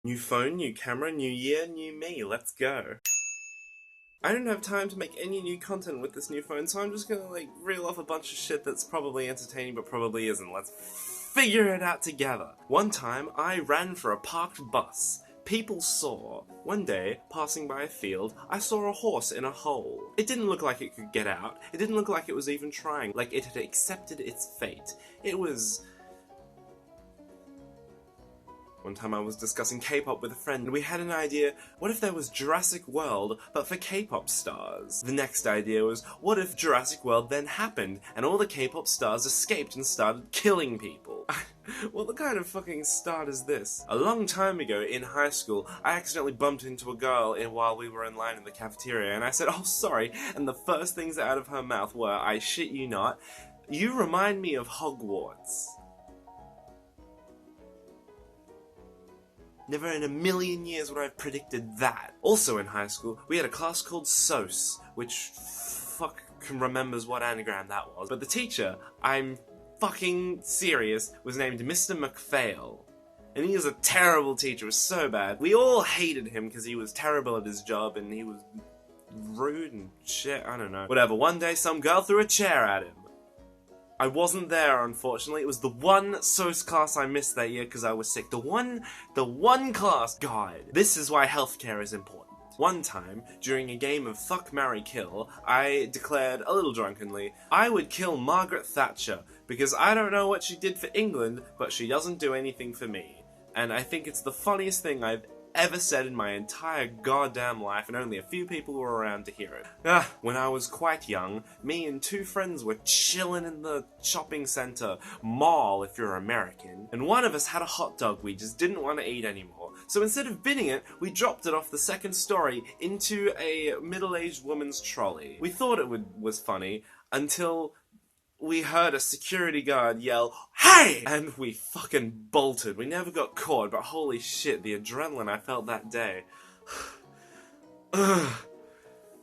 New phone, new camera, new year, new me, let's go. I don't have time to make any new content with this new phone, so I'm just gonna reel off a bunch of shit that's probably entertaining but probably isn't. Let's figure it out together. One time, I ran for a parked bus. People saw. One day, passing by a field, I saw a horse in a hole. It didn't look like it could get out. It didn't look like it was even trying, like it had accepted its fate. It was... One time I was discussing K-pop with a friend and we had an idea, what if there was Jurassic World but for K-pop stars? The next idea was, what if Jurassic World then happened and all the K-pop stars escaped and started killing people? What kind of fucking start is this? A long time ago in high school, I accidentally bumped into a girl while we were in line in the cafeteria and I said, "Oh, sorry," and the first things out of her mouth were, I shit you not, "You remind me of Hogwarts." Never in a million years would I have predicted that. Also in high school, we had a class called SOS, which fuck remembers what anagram that was. But the teacher, I'm fucking serious, was named Mr. McPhail. And he was a terrible teacher, it was so bad. We all hated him because he was terrible at his job and he was rude and shit, I don't know. Whatever, one day some girl threw a chair at him. I wasn't there, unfortunately. It was the one SOS class I missed that year because I was sick. The one class. God, this is why healthcare is important. One time, during a game of Fuck, Marry, Kill, I declared, a little drunkenly, I would kill Margaret Thatcher because I don't know what she did for England, but she doesn't do anything for me. And I think it's the funniest thing I've ever said in my entire goddamn life, and only a few people were around to hear it. When I was quite young, me and two friends were chilling in the shopping center, mall if you're American, and one of us had a hot dog we just didn't want to eat anymore. So instead of binning it, we dropped it off the second story into a middle-aged woman's trolley. We thought it was funny, until we heard a security guard yell, "Hey!" And we fucking bolted. We never got caught, but holy shit, the adrenaline I felt that day. Ugh.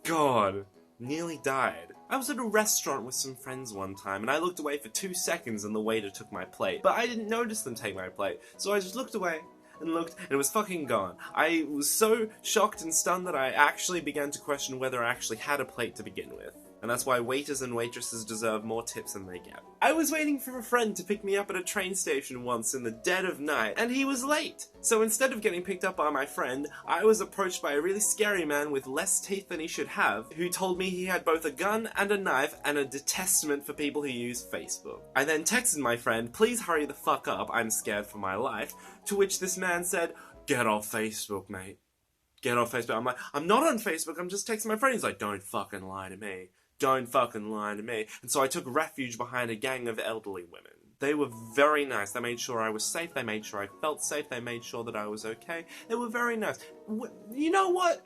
God. Nearly died. I was at a restaurant with some friends one time, and I looked away for 2 seconds and the waiter took my plate. But I didn't notice them take my plate, so I just looked away and looked, and it was fucking gone. I was so shocked and stunned that I actually began to question whether I actually had a plate to begin with. And that's why waiters and waitresses deserve more tips than they get. I was waiting for a friend to pick me up at a train station once in the dead of night, and he was late. So instead of getting picked up by my friend, I was approached by a really scary man with less teeth than he should have, who told me he had both a gun and a knife and a detestment for people who use Facebook. I then texted my friend, "Please hurry the fuck up, I'm scared for my life," to which this man said, "Get off Facebook, mate. Get off Facebook." I'm like, "I'm not on Facebook, I'm just texting my friend." He's like, "Don't fucking lie to me. Don't fucking lie to me." And so I took refuge behind a gang of elderly women. They were very nice. They made sure I was safe. They made sure I felt safe. They made sure that I was okay. They were very nice. You know what?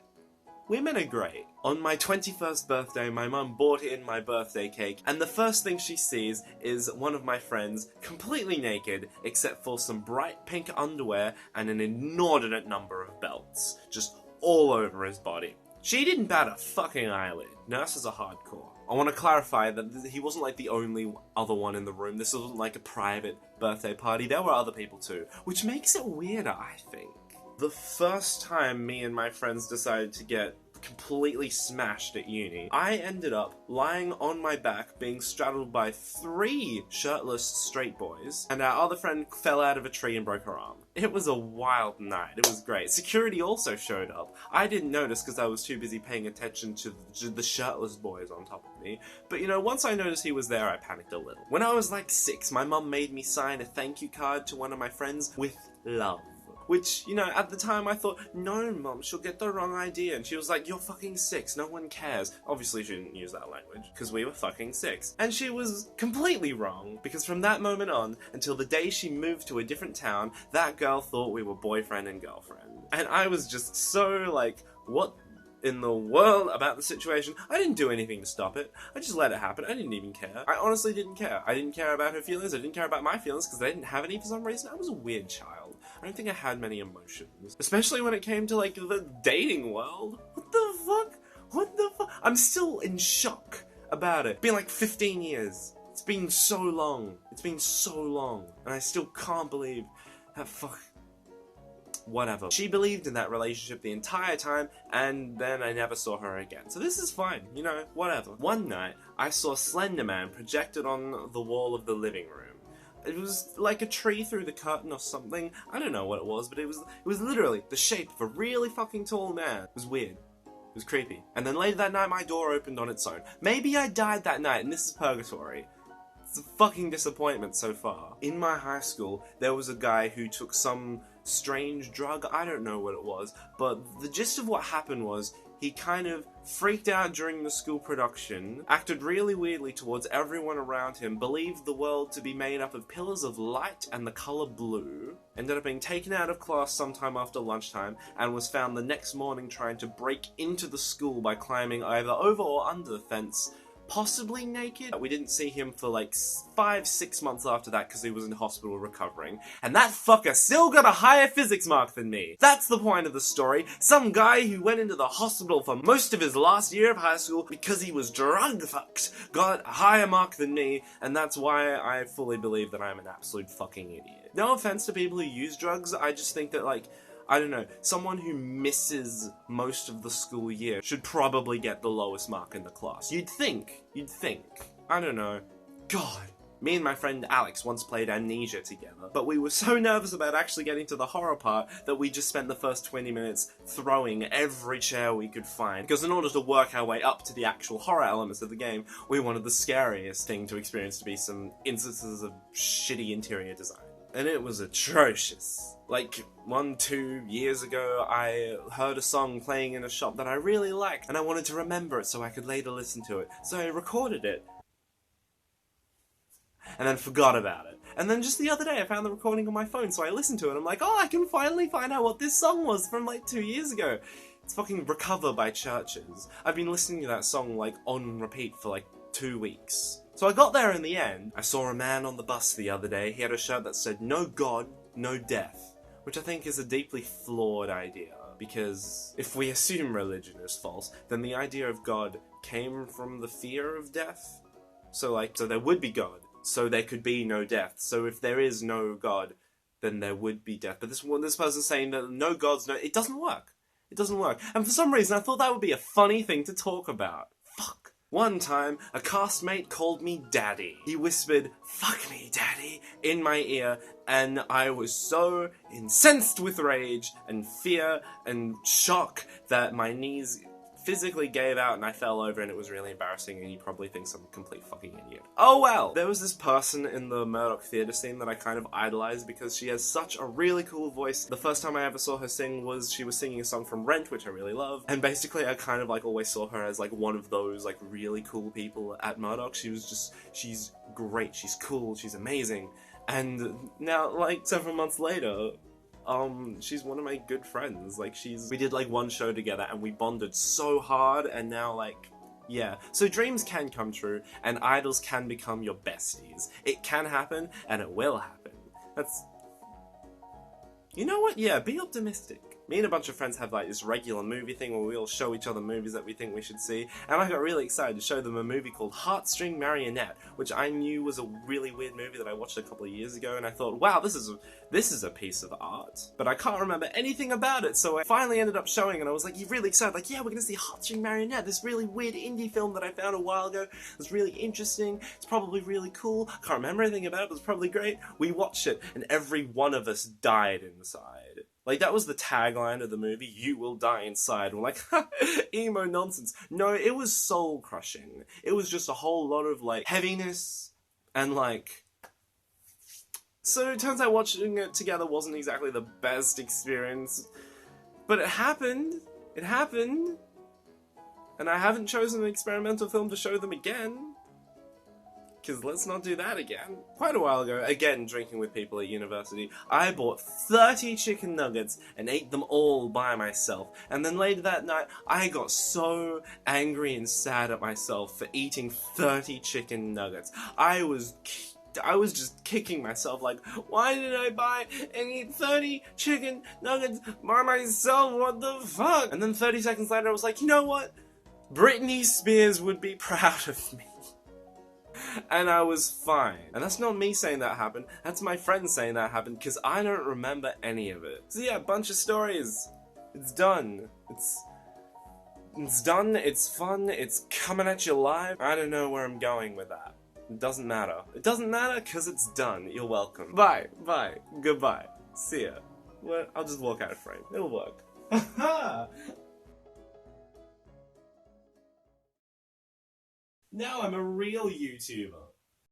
Women are great. On my 21st birthday, my mum bought in my birthday cake, and the first thing she sees is one of my friends completely naked, except for some bright pink underwear and an inordinate number of belts, just all over his body. She didn't bat a fucking eyelid. Nurses are hardcore. I want to clarify that he wasn't like the only other one in the room. This wasn't like a private birthday party. There were other people too, which makes it weirder, I think. The first time me and my friends decided to get completely smashed at uni, I ended up lying on my back being straddled by 3 shirtless straight boys, and our other friend fell out of a tree and broke her arm. It was a wild night. It was great. Security also showed up. I didn't notice because I was too busy paying attention to the shirtless boys on top of me, but you know, once I noticed he was there, I panicked a little. When I was like 6, my mum made me sign a thank you card to one of my friends with love. Which, you know, at the time I thought, no, Mum, she'll get the wrong idea. And she was like, "You're fucking 6, no one cares." Obviously she didn't use that language, because we were fucking 6. And she was completely wrong, because from that moment on, until the day she moved to a different town, that girl thought we were boyfriend and girlfriend. And I was just so like, what in the world about the situation? I didn't do anything to stop it. I just let it happen. I didn't even care. I honestly didn't care. I didn't care about her feelings. I didn't care about my feelings because I didn't have any for some reason. I was a weird child. I don't think I had many emotions. Especially when it came to like the dating world. What the fuck? What the fuck? I'm still in shock about it. It's been like 15 years. It's been so long. It's been so long. And I still can't believe that fuck. whatever. She believed in that relationship the entire time, and then I never saw her again. So this is fine, you know, whatever. One night, I saw Slender Man projected on the wall of the living room. It was like a tree through the curtain or something. I don't know what it was, but it was literally the shape of a really fucking tall man. It was weird. It was creepy. And then later that night, my door opened on its own. Maybe I died that night, and this is purgatory. It's a fucking disappointment so far. In my high school, there was a guy who took some strange drug. I don't know what it was, but the gist of what happened was he kind of freaked out during the school production, acted really weirdly towards everyone around him, believed the world to be made up of pillars of light and the color blue, ended up being taken out of class sometime after lunchtime, and was found the next morning trying to break into the school by climbing either over or under the fence, possibly naked. We didn't see him for like 5-6 months after that because he was in hospital recovering. And that fucker still got a higher physics mark than me. That's the point of the story. Some guy who went into the hospital for most of his last year of high school because he was drug fucked got a higher mark than me, and that's why I fully believe that I'm an absolute fucking idiot. No offense to people who use drugs, I just think that, like, I don't know, someone who misses most of the school year should probably get the lowest mark in the class. You'd think. I don't know. God. Me and my friend Alex once played Amnesia together, but we were so nervous about actually getting to the horror part that we just spent the first 20 minutes throwing every chair we could find, because in order to work our way up to the actual horror elements of the game, we wanted the scariest thing to experience to be some instances of shitty interior design. And it was atrocious. Like, 1-2 years ago, I heard a song playing in a shop that I really liked, and I wanted to remember it so I could later listen to it. So I recorded it. And then forgot about it. And then just the other day, I found the recording on my phone, so I listened to it, and I'm like, oh, I can finally find out what this song was from, like, 2 years ago. It's fucking Recover by Churches. I've been listening to that song, like, on repeat for, like, 2 weeks. So I got there in the end. I saw a man on the bus the other day. He had a shirt that said, "No God, no death," which I think is a deeply flawed idea, because if we assume religion is false, then the idea of God came from the fear of death. So there would be God, so there could be no death. So if there is no God, then there would be death. But this person's saying that no God's no... It doesn't work. It doesn't work. And for some reason, I thought that would be a funny thing to talk about. Fuck. One time, a castmate called me daddy. He whispered, "Fuck me, daddy," in my ear, and I was so incensed with rage and fear and shock that my knees physically gave out and I fell over, and it was really embarrassing, and he probably thinks I'm a complete fucking idiot. Oh well! There was this person in the Murdoch theatre scene that I kind of idolized because she has such a really cool voice. The first time I ever saw her sing was she was singing a song from Rent, which I really love, and basically I kind of like always saw her as like one of those like really cool people at Murdoch. She's great, she's cool, she's amazing, and now like several months later, she's one of my good friends. Like, we did like one show together and we bonded so hard, and now like, yeah. So dreams can come true, and idols can become your besties. It can happen, and it will happen. That's... You know what? Yeah, be optimistic. Me and a bunch of friends have like this regular movie thing where we all show each other movies that we think we should see, and I got really excited to show them a movie called Heartstring Marionette, which I knew was a really weird movie that I watched a couple of years ago, and I thought, wow, this is a piece of art. But I can't remember anything about it, so I finally ended up showing it, and I was like, you're really excited, like, yeah, we're gonna see Heartstring Marionette, this really weird indie film that I found a while ago. It's really interesting, it's probably really cool, can't remember anything about it, but it's probably great. We watched it, and every one of us died inside. Like, that was the tagline of the movie, "You will die inside." We're like, emo nonsense. No, it was soul-crushing. It was just a whole lot of, like, heaviness and, like... So it turns out watching it together wasn't exactly the best experience. But it happened. It happened. And I haven't chosen an experimental film to show them again. Because let's not do that again. Quite a while ago, again drinking with people at university, I bought 30 chicken nuggets and ate them all by myself. And then later that night, I got so angry and sad at myself for eating 30 chicken nuggets. I was just kicking myself, like, why did I buy and eat 30 chicken nuggets by myself? What the fuck? And then 30 seconds later, I was like, you know what? Britney Spears would be proud of me. and I was fine. And that's not me saying that happened, that's my friend saying that happened, because I don't remember any of it. So yeah, bunch of stories. It's done. It's done, it's fun, it's coming at you live. I don't know where I'm going with that. It doesn't matter. It doesn't matter because it's done. You're welcome. Bye. Bye. Goodbye. See ya. Well, I'll just walk out of frame. It'll work. Now I'm a real YouTuber.